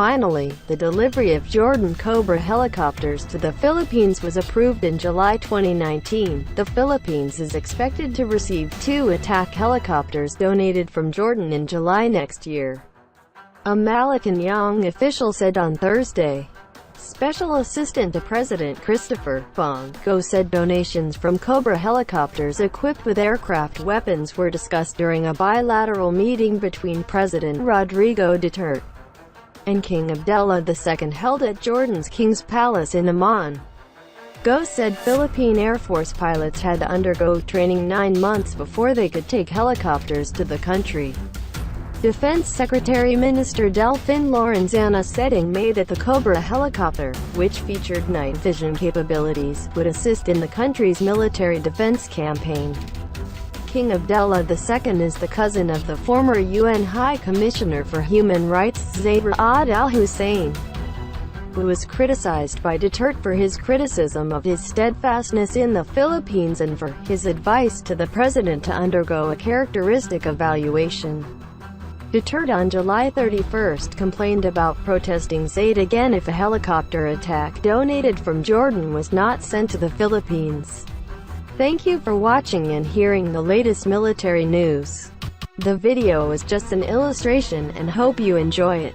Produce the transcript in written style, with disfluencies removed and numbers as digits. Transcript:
Finally, the delivery of Jordan Cobra helicopters to the Philippines was approved in July 2019. The Philippines is expected to receive 2 attack helicopters donated from Jordan in July next year, a Malacanang official said on Thursday. Special Assistant to President Christopher Bong Go said donations from Cobra helicopters equipped with aircraft weapons were discussed during a bilateral meeting between President Rodrigo Duterte and King Abdullah II held at Jordan's King's Palace in Amman. Go said Philippine Air Force pilots had to undergo training 9 months before they could take helicopters to the country. Defense Secretary Minister Delfin Lorenzana said in May that the Cobra helicopter, which featured night vision capabilities, would assist in the country's military defense campaign. King Abdullah II is the cousin of the former UN High Commissioner for Human Rights Zeid Ra'ad Al Hussein, who was criticized by Duterte for his criticism of his steadfastness in the Philippines and for his advice to the president to undergo a characteristic evaluation. Duterte on July 31 complained about protesting Zeid again if a helicopter attack donated from Jordan was not sent to the Philippines. Thank you for watching and hearing the latest military news. The video is just an illustration and hope you enjoy it.